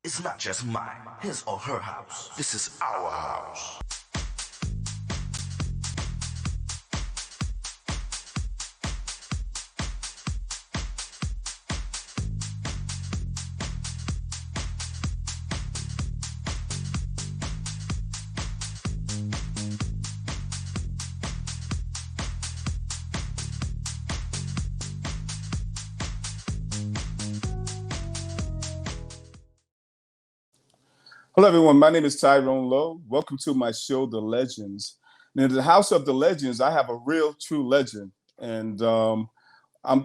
It's not just mine, his or her house. This is our house. Hello, everyone. My name is Tyrone Lowe. Welcome to my show, The Legends. And in the House of the Legends, I have a real, true legend. And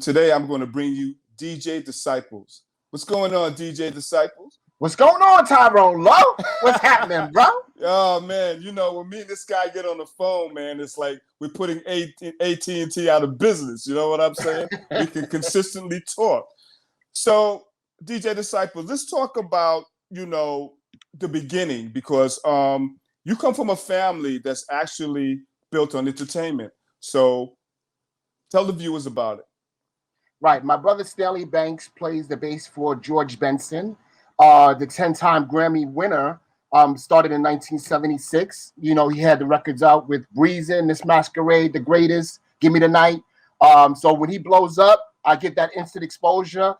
today I'm going to bring you DJ Disciples. What's going on, DJ Disciples? What's going on, Tyrone Lowe? What's happening, bro? Oh, man, you know, when me and this guy get on the phone, man, it's like we're putting AT&T out of business. You know what I'm saying? We can consistently talk. So, DJ Disciples, let's talk about, the beginning, because you come from a family that's actually built on entertainment. So tell the viewers about it. Right. My brother Stanley Banks plays the bass for George Benson, the 10-time Grammy winner. Started in 1976. You know, he had the records out with Breezin', This Masquerade, The Greatest, Give Me the Night. So when he blows up, I get that instant exposure.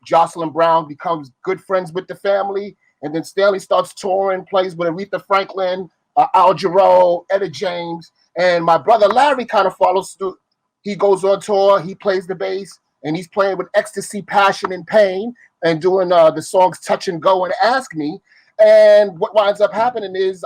Jocelyn Brown becomes good friends with the family. And then Stanley starts touring, plays with Aretha Franklin, Al Jarreau, Etta James. And my brother Larry kind of follows suit. He goes on tour, he plays the bass, and he's playing with Ecstasy, Passion, and Pain, and doing the songs Touch and Go and Ask Me. And what winds up happening is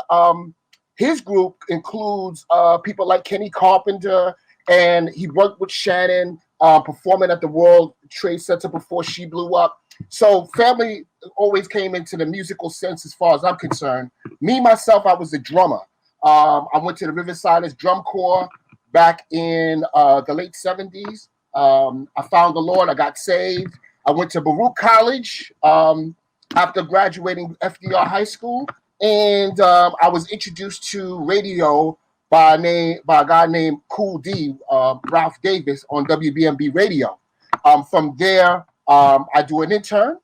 his group includes people like Kenny Carpenter, and he worked with Shannon, performing at the World Trade Center before she blew up. So family always came into the musical sense as far as I'm concerned. Me, myself, I was a drummer. I went to the Riverside Drum Corps back in the late 70s. I found the Lord. I got saved. I went to Baruch College after graduating FDR High School. And I was introduced to radio by a guy named Cool D, Ralph Davis, on WBMB radio. From there, I do an intern,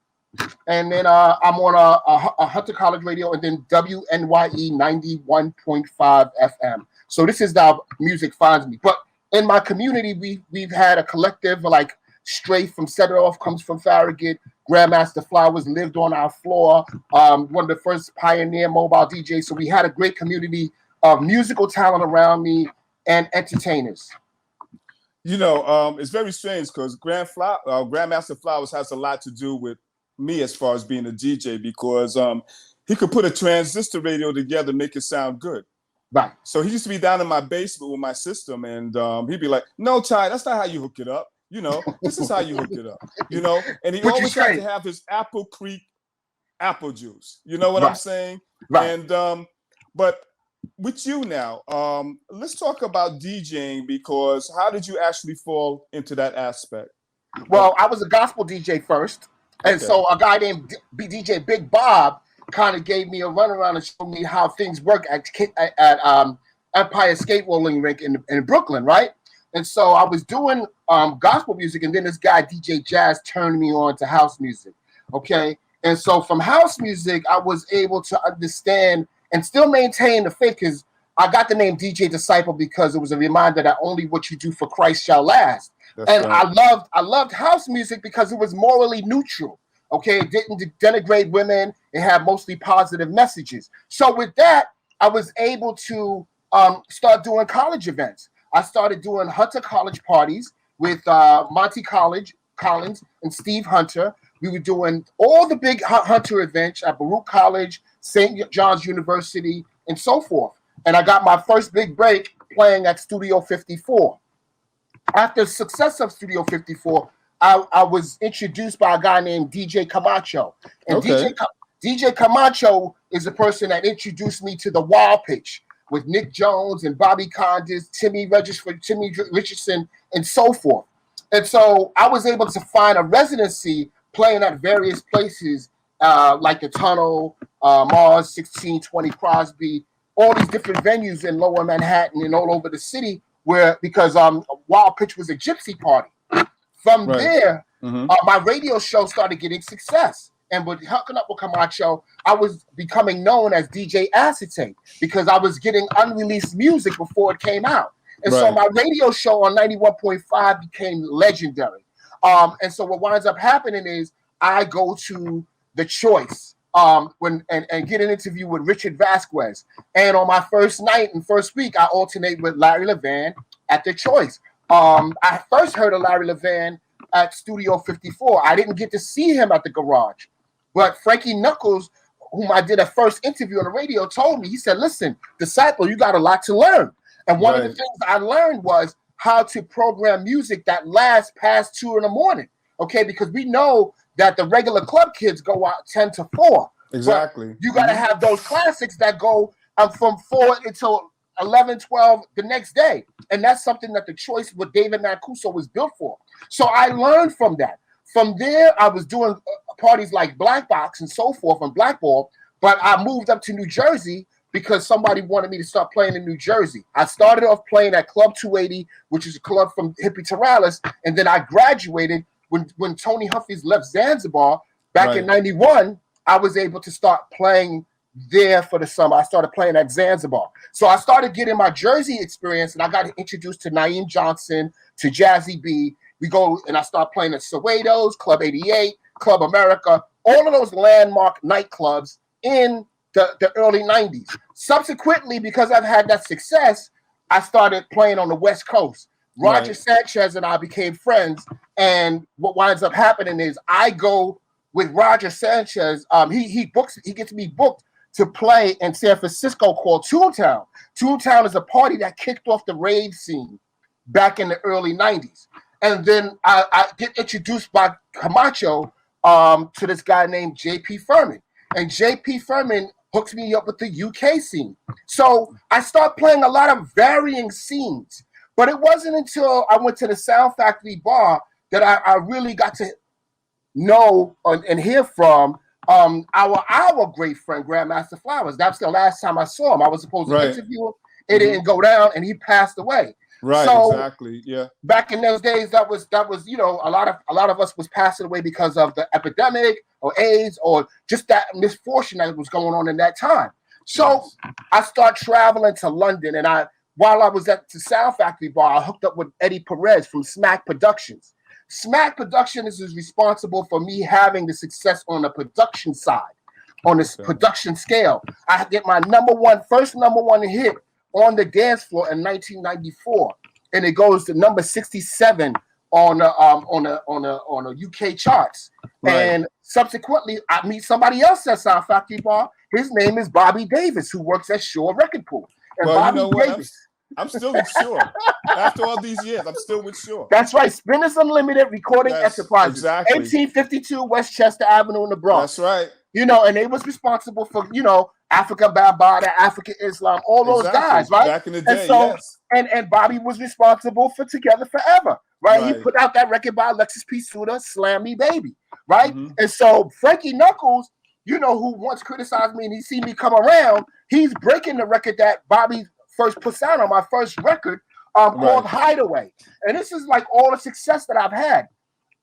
and then I'm on a Hunter College radio, and then WNYE 91.5 FM. So this is how music finds me. But in my community, we've had a collective like Strafe from Set It Off comes from Farragut. Grandmaster Flowers lived on our floor. One of the first pioneer mobile DJs. So we had a great community of musical talent around me and entertainers. You know, it's very strange because Grandmaster Flowers has a lot to do with me as far as being a DJ, because he could put a transistor radio together and make it sound good. Right. So he used to be down in my basement with my system, and he'd be like, "No, Ty, that's not how you hook it up. You know, this is how you hook it up. You know." And he always had to have his Apple Creek apple juice. You know what I'm saying? Right. And but with you now, let's talk about DJing, because how did you actually fall into that aspect? Well, I was a gospel DJ first, and so a guy named DJ Big Bob kind of gave me a runaround and showed me how things work at Empire Skateboarding Rink in Brooklyn, right? And so I was doing gospel music, and then this guy DJ Jazz turned me on to house music. Okay, and so from house music, I was able to understand and still maintain the faith, because I got the name DJ Disciple because it was a reminder that only what you do for Christ shall last. That's and right. I loved house music because it was morally neutral. Okay, it didn't denigrate women. It had mostly positive messages. So with that, I was able to start doing college events. I started doing Hunter College parties with Monty Collins and Steve Hunter. We were doing all the big Hunter events at Baruch College, St. John's University, and so forth. And I got my first big break playing at Studio 54. After the success of Studio 54, I was introduced by a guy named DJ Camacho. And DJ Camacho is the person that introduced me to the Wild Pitch with Nick Jones and Bobby Condis, Timmy Richardson, and so forth. And so I was able to find a residency playing at various places like the Tunnel, Mars, 1620 Crosby, all these different venues in Lower Manhattan and all over the city, because Wild Pitch was a gypsy party. From there, my radio show started getting success. and with hooking up with Camacho, I was becoming known as DJ Acetate because I was getting unreleased music before it came out. And so my radio show on 91.5 became legendary. And so what winds up happening is I go to The Choice and get an interview with Richard Vasquez. And on my first night and first week, I alternate with Larry Levan at The Choice. I first heard of Larry Levan at Studio 54. I didn't get to see him at the garage. But Frankie Knuckles, whom I did a first interview on the radio, told me, he said, listen, Disciple, you got a lot to learn. And one of the things I learned was how to program music that lasts past 2 in the morning. Okay, because we know that the regular club kids go out 10 to 4. Exactly. But you got to have those classics that go from 4 until 11, 12 the next day. And that's something that The Choice with David Mancuso was built for. So I learned from that. From there, I was doing parties like Black Box and so forth and Blackball, but I moved up to New Jersey because somebody wanted me to start playing in New Jersey. I started off playing at Club 280, which is a club from Hippie Terralis, and then I graduated when Tony Humphries left Zanzibar back in 91. I was able to start playing there for the summer. I started playing at Zanzibar. So I started getting my Jersey experience, and I got introduced to Naeem Johnson, to Jazzy B. We go and I start playing at Soweto's, Club 88, Club America, all of those landmark nightclubs in the early 90s. Subsequently, because I've had that success, I started playing on the West Coast. Roger Sanchez and I became friends, and what winds up happening is I go with Roger Sanchez. He gets me booked to play in San Francisco called Toontown. Toontown is a party that kicked off the rave scene back in the early 90s. And then I get introduced by Camacho to this guy named J.P. Furman. And J.P. Furman hooks me up with the UK scene. So I start playing a lot of varying scenes. But it wasn't until I went to the Sound Factory bar that I really got to know and hear from our great friend, Grandmaster Flowers. That's the last time I saw him. I was supposed to interview him. It didn't go down, and he passed away. Right, so exactly. Yeah. Back in those days, that was you know, a lot of us was passing away because of the epidemic or AIDS or just that misfortune that was going on in that time. So I start traveling to London, and while I was at the Sound Factory bar, I hooked up with Eddie Perez from Smack Productions. Smack Productions is responsible for me having the success on the production side, on this production scale. I get my first number one hit on the dance floor in 1994, and it goes to number 67 on the UK charts. And subsequently, I meet somebody else at Sound Factory bar. His name is Bobby Davis, who works at Shaw Record Pool. And well, Bobby you know what? Davis, I'm still with Shaw. After all these years, I'm still with Shaw. That's right. Spinners Unlimited Recording Enterprises. Exactly. 1852 Westchester Avenue in the Bronx. That's right. You know, and they was responsible for, you know, Africa Bambaataa, Africa Islam, all those guys, right? Back in the day, and so, and Bobby was responsible for Together Forever, right? He put out that record by Alexis P. Suda, Slam Me Baby, right? And so Frankie Knuckles, you know, who once criticized me and he see me come around, he's breaking the record that Bobby first puts out on my first record called Hideaway. And this is like all the success that I've had.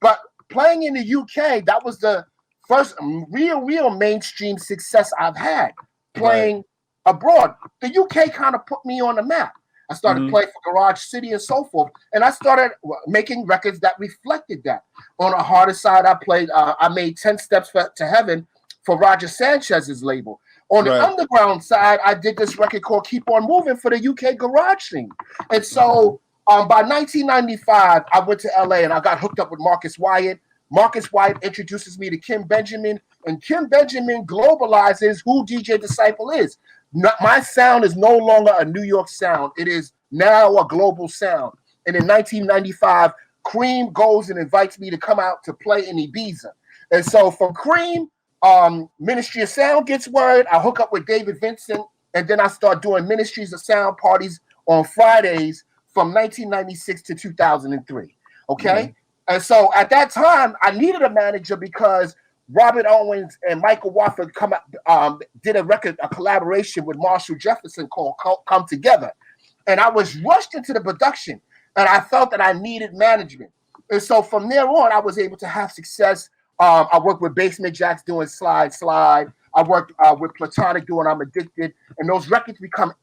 But playing in the UK, that was the first real mainstream success I've had playing abroad. The UK kind of put me on the map. I started playing for Garage City and so forth, and I started making records that reflected that. On the harder side, I made 10 Steps to Heaven for Roger Sanchez's label. On the underground side, I did this record called Keep On Moving for the UK garage scene. And so by 1995, I went to LA and I got hooked up with Marcus Wyatt. Marcus Wyatt introduces me to Kim Benjamin, and Kim Benjamin globalizes who DJ Disciple is. My sound is no longer a New York sound. It is now a global sound. And in 1995, Cream goes and invites me to come out to play in Ibiza. And so from Cream, Ministry of Sound gets word. I hook up with David Vincent, and then I start doing Ministries of Sound parties on Fridays from 1996 to 2003. Okay? And so at that time, I needed a manager because Robert Owens and Michael Wofford did a collaboration with Marshall Jefferson called Come Together. And I was rushed into the production, and I felt that I needed management. And so from there on, I was able to have success I worked with Basement Jaxx doing Slide Slide. I worked with Platonic doing I'm Addicted. And those records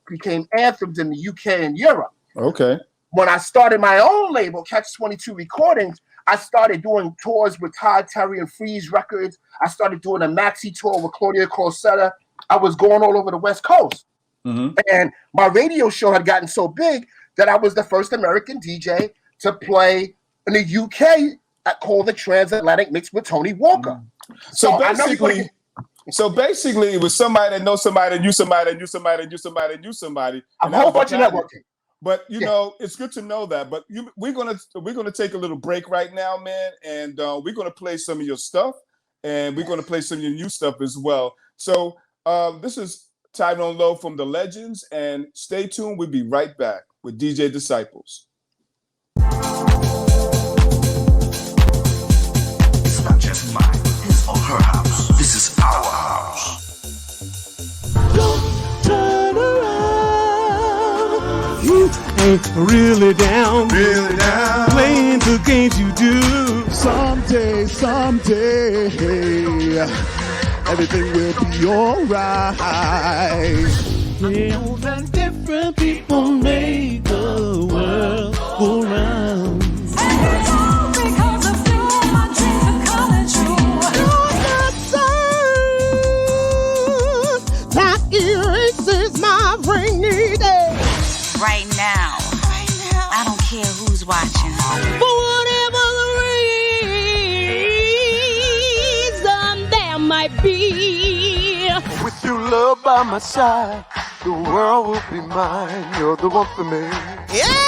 became anthems in the UK and Europe. Okay. When I started my own label, Catch 22 Recordings, I started doing tours with Todd Terry and Freeze Records. I started doing a maxi tour with Claudia Corsetta. I was going all over the West Coast. And my radio show had gotten so big that I was the first American DJ to play in the UK called the Transatlantic Mix with Tony Walker. So basically, it was somebody that knows somebody, and you somebody, and you somebody, and you somebody, and you somebody. A whole bunch of networking. But you know, it's good to know that. But we're gonna take a little break right now, man, and we're gonna play some of your stuff, and we're gonna play some of your new stuff as well. So this is Tyrone Lowe from The Legends, and stay tuned. We'll be right back with DJ Disciples. It's not just mine, his or her house. This is our house. Don't turn around. You ain't really down. Playing the games you do. Someday, everything will be alright. Yeah, that different people make the world go round. And it's all because of you, my dreams are coming true. That erases my rainy day. Right now, I don't care who's watching. For whatever the reason there might be. With your love by my side, the world will be mine. You're the one for me. Yeah!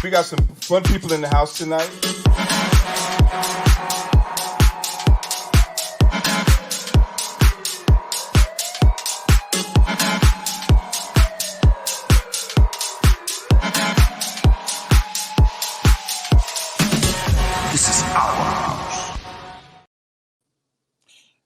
We got some fun people in the house tonight. This is our house.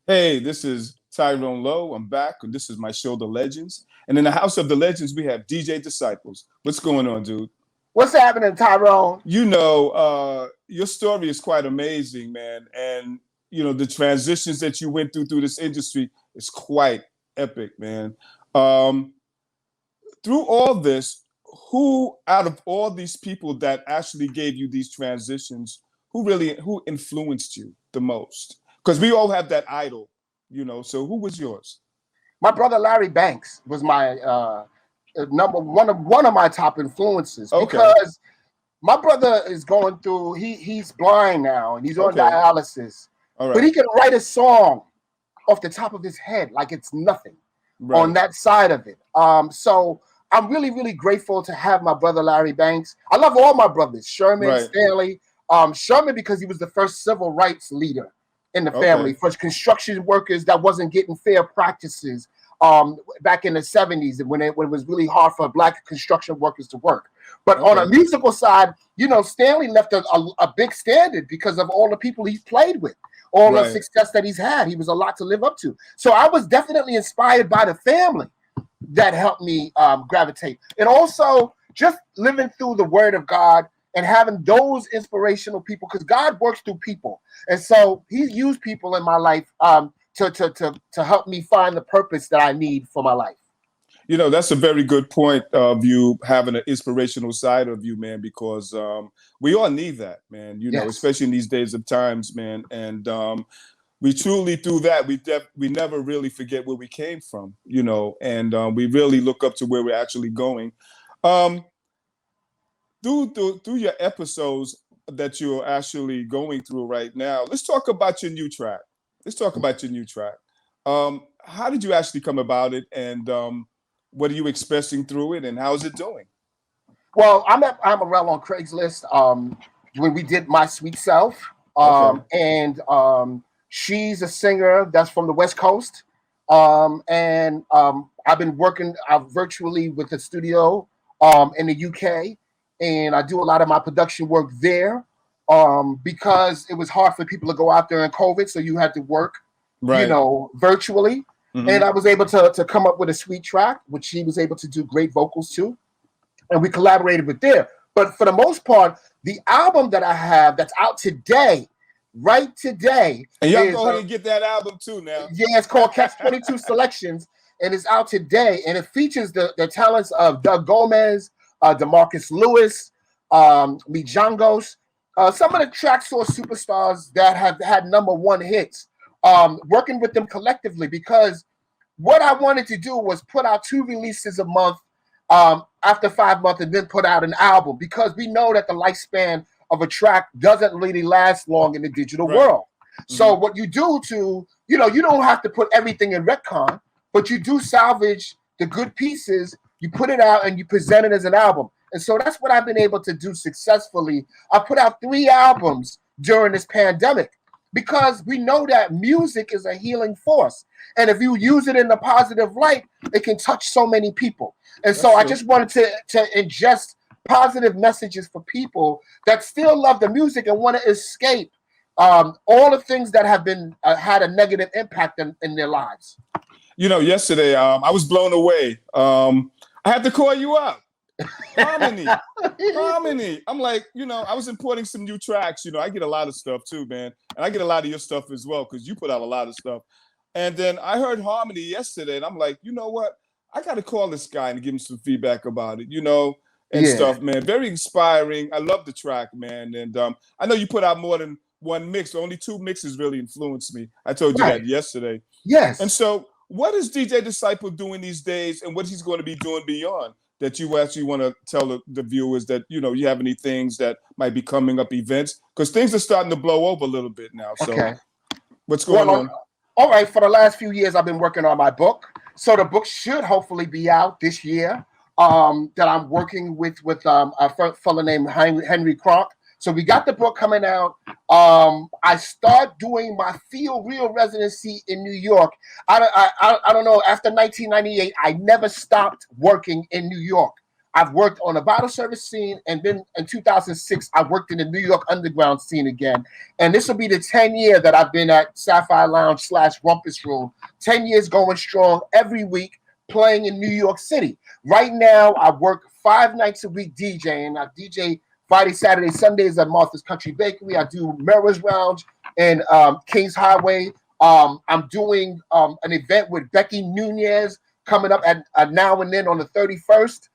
Hey, this is Tyrone Lowe. I'm back, and this is my show, The Legends. And in the house of the Legends, we have DJ Disciples. What's going on, dude? What's happening, Tyrone? You know, your story is quite amazing, man. And, you know, the transitions that you went through this industry is quite epic, man. through all this, who out of all these people that actually gave you these transitions, who influenced you the most? Because we all have that idol, So who was yours? My brother Larry Banks was my number one of my top influences, because my brother is going through. He's blind now and he's on dialysis, but he can write a song off the top of his head like it's nothing on that side of it. So I'm really, really grateful to have my brother Larry Banks. I love all my brothers, Sherman, Stanley. Sherman, because he was the first civil rights leader in the family for construction workers that wasn't getting fair practices back in the 70s when it was really hard for Black construction workers to work. But on a musical side, Stanley left a big standard because of all the people he's played with, all the success that he's had. He was a lot to live up to. So I was definitely inspired by the family that helped me gravitate. And also just living through the word of God and having those inspirational people, because God works through people. And so he used people in my life to help me find the purpose that I need for my life. That's a very good point of you having an inspirational side of you, man, because we all need that, man, especially in these days of times, man. And we truly, through that, we never really forget where we came from, and we really look up to where we're actually going. Through your episodes that you're actually going through right now, let's talk about your new track. How did you actually come about it, and what are you expressing through it, and how's it doing? Well, I'm around on Craigslist when we did My Sweet Self, and she's a singer that's from the West Coast, and I've been working virtually with the studio in the UK, and I do a lot of my production work there because it was hard for people to go out there in COVID, so you had to work, virtually. Mm-hmm. And I was able to come up with a sweet track, which she was able to do great vocals to, and we collaborated with there. But for the most part, the album that I have that's out today, right today, and y'all go ahead and get that album too now. Yeah, it's called Catch 22 Selections, and it's out today, and it features the talents of Doug Gomez, DeMarcus Lewis, Mijangos, some of the track source superstars that have had #1 hits. Working with them collectively, because what I wanted to do was put out 2 releases a month after 5 months, and then put out an album, because we know that the lifespan of a track doesn't really last long in the digital world. Mm-hmm. So what you do you don't have to put everything in retcon, but you do salvage the good pieces, you put it out and you present it as an album. And so that's what I've been able to do successfully. I put out 3 albums during this pandemic, because we know that music is a healing force. And if you use it in a positive light, it can touch so many people. And so I just wanted to ingest positive messages for people that still love the music and want to escape all the things that have been had a negative impact in their lives. Yesterday, I was blown away. I had to call you up. Harmony. I'm like, I was importing some new tracks. I get a lot of stuff too, man. And I get a lot of your stuff as well, because you put out a lot of stuff. And then I heard Harmony yesterday, and I'm like, you know what? I got to call this guy and give him some feedback about it, and stuff, man. Very inspiring. I love the track, man. And I know you put out more than 1 mix. Only 2 mixes really influenced me. I told you that yesterday. Yes. And so what is DJ Disciple doing these days, and what he's going to be doing beyond, that you actually want to tell the viewers that, you have any things that might be coming up, events? Because things are starting to blow over a little bit now. So what's going on? All right. For the last few years, I've been working on my book. So the book should hopefully be out this year, that I'm working with a fellow named Henry Kronk. So we got the book coming out. I start doing my Feel Real residency in New York. I don't know. After 1998, I never stopped working in New York. I've worked on a bottle service scene, and then in 2006, I worked in the New York underground scene again. And this will be the 10th year that I've been at Sapphire Lounge / Rumpus Room. 10 years going strong every week, playing in New York City. Right now, I work 5 nights a week DJing. I DJ Friday, Saturday, Sundays at Martha's Country Bakery. I do Melrose Lounge and Kings Highway. I'm doing an event with Becky Nunez coming up at now and then on the 31st.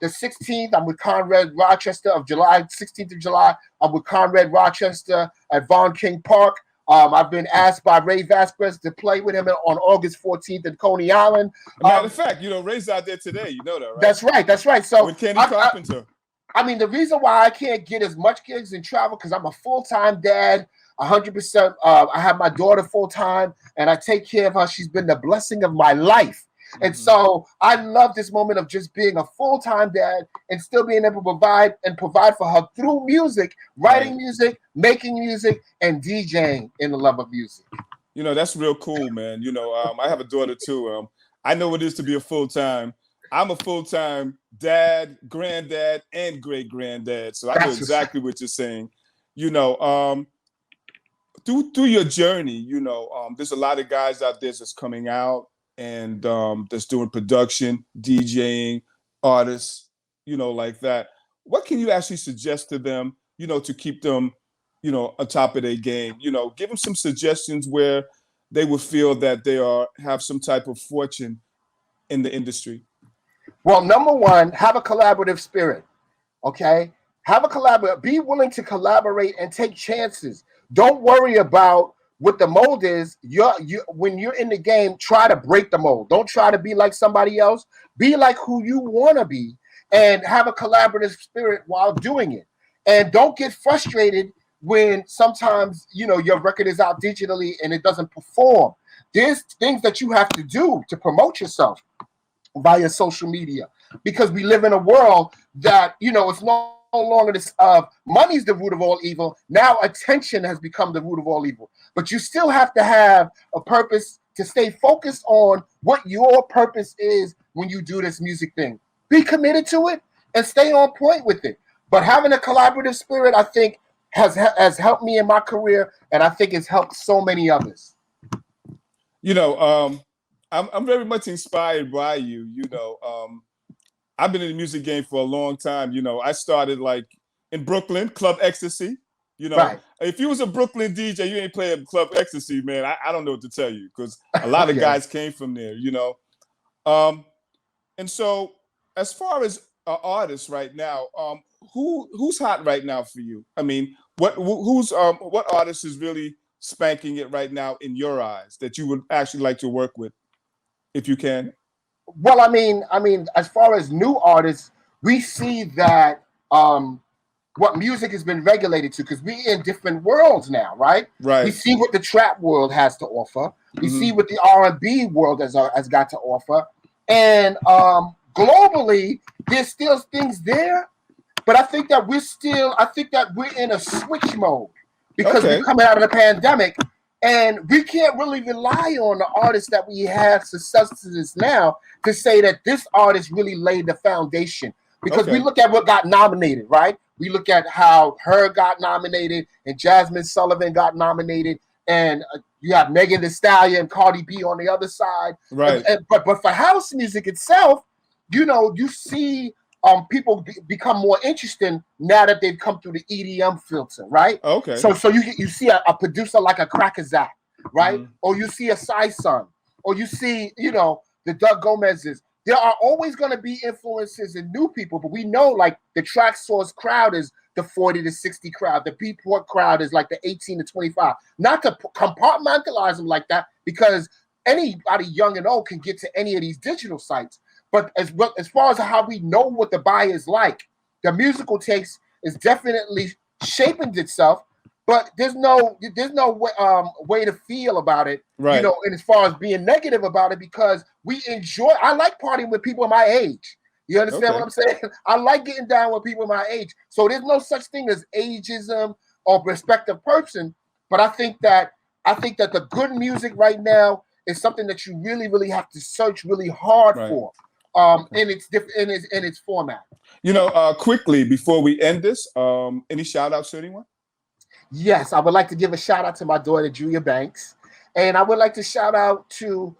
The 16th, I'm with Conrad Rochester of July, 16th of July. I'm with Conrad Rochester at Von King Park. I've been asked by Ray Vasquez to play with him on August 14th in Coney Island. Matter of fact, Ray's out there today. You know that, right? That's right. So with Kenny Carpenter. I mean, the reason why I can't get as much gigs and travel because I'm a full-time dad, 100%. I have my daughter full-time, and I take care of her. She's been the blessing of my life. And so I love this moment of just being a full-time dad and still being able to provide for her through music, writing music, making music, and DJing in the love of music. That's real cool, man. I have a daughter too. I know what it is to be a full-time. I'm a full-time dad, granddad, and great-granddad. So I know exactly what you're saying. Through your journey, there's a lot of guys out there that's coming out and that's doing production, DJing, artists, like that. What can you actually suggest to them, to keep them, on top of their game? Give them some suggestions where they would feel that they have some type of fortune in the industry. Well, number one, have a collaborative spirit, okay? Be willing to collaborate and take chances. Don't worry about what the mold is. When you're in the game, try to break the mold. Don't try to be like somebody else. Be like who you want to be and have a collaborative spirit while doing it. And don't get frustrated when sometimes, your record is out digitally and it doesn't perform. There's things that you have to do to promote yourself via social media because we live in a world that, it's no longer this money's the root of all evil. Now attention has become the root of all evil. But you still have to have a purpose to stay focused on what your purpose is when you do this music thing. Be committed to it and stay on point with it. But having a collaborative spirit, I think, has helped me in my career, and I think it's helped so many others. I'm very much inspired by you. I've been in the music game for a long time. I started like in Brooklyn, Club Ecstasy. Right. If you was a Brooklyn DJ, you ain't playing Club Ecstasy, man. I don't know what to tell you because a lot of guys came from there, And so as far as artists right now, who's hot right now for you? I mean, what artist is really spanking it right now in your eyes that you would actually like to work with, if you can? Well, I mean, as far as new artists, we see that what music has been regulated to because we're in different worlds now, right? Right. We see what the trap world has to offer. We see what the R&B world has got to offer, and globally, there's still things there. But I think that we're in a switch mode because we're coming out of the pandemic. And we can't really rely on the artists that we have successes now to say that this artist really laid the foundation. Because we look at what got nominated, right? We look at how Her got nominated and Jasmine Sullivan got nominated. And you have Megan Thee Stallion and Cardi B on the other side. Right. But for house music itself, you see people become more interesting now that they've come through the EDM filter, right? Okay. So you see a producer like a Cracker Zach, right? Or you see a Psy Sun, or you see, the Doug Gomez's. There are always going to be influences and new people, but we know like the track source crowd is the 40 to 60 crowd. The Beatport crowd is like the 18 to 25. Not to compartmentalize them like that because anybody young and old can get to any of these digital sites. But as far as how we know what the buyer is like, the musical taste is definitely shaping itself. But there's no way to feel about it, right? And as far as being negative about it, because we enjoy. I like partying with people my age. You understand what I'm saying? I like getting down with people my age. So there's no such thing as ageism or respect of person. But I think that the good music right now is something that you really, really have to search really hard for. In its format. Quickly before we end this, any shout outs to anyone? Yes, I would like to give a shout out to my daughter Julia Banks, and I would like to shout out to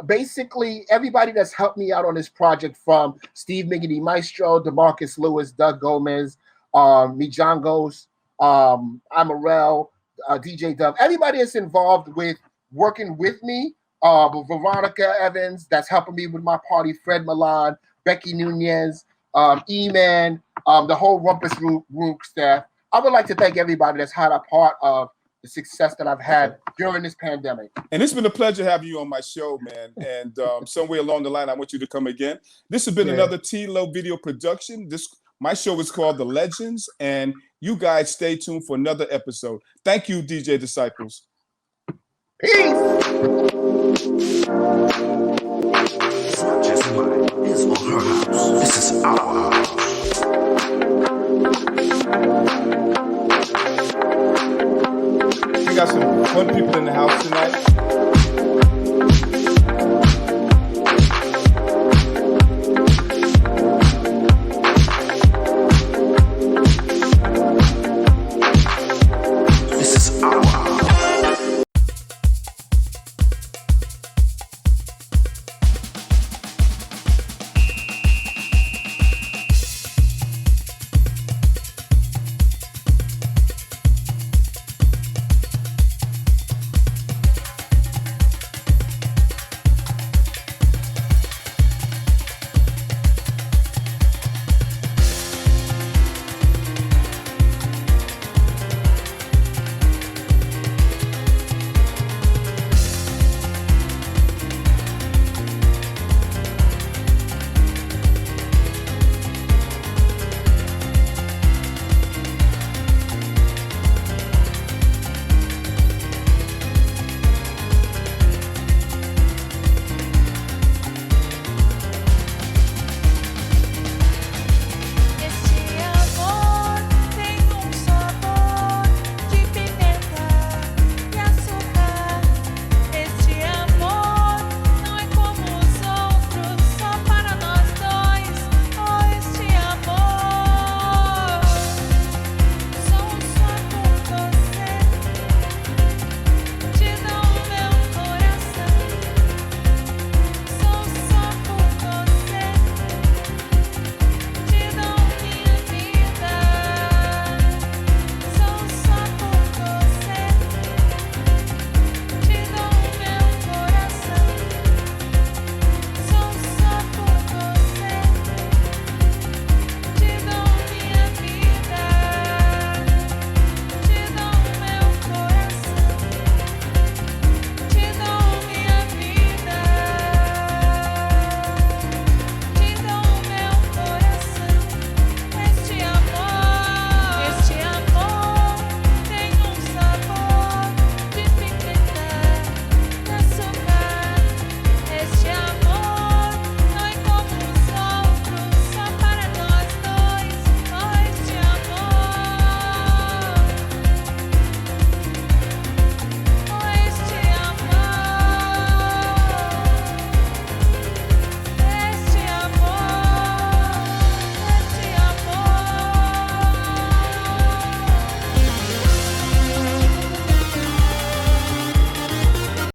basically everybody that's helped me out on this project, from Steve Miggity Maestro, DeMarcus Lewis, Doug Gomez, Mijangos, Amarel, DJ Dub, everybody that's involved with working with me Veronica Evans, that's helping me with my party, Fred Milan, Becky Nunez, E-Man, the whole Rumpus Room staff. I would like to thank everybody that's had a part of the success that I've had during this pandemic. And it's been a pleasure having you on my show, man. And somewhere along the line, I want you to come again. This has been another T. Lowe video production. My show is called The Legends, and you guys stay tuned for another episode. Thank you, DJ Disciples. Peace. It's not just mine, his or her house. This is our house. We got some fun people in the house tonight. This is our house.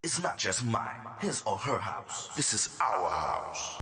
It's not just mine, his or her house. This is our house.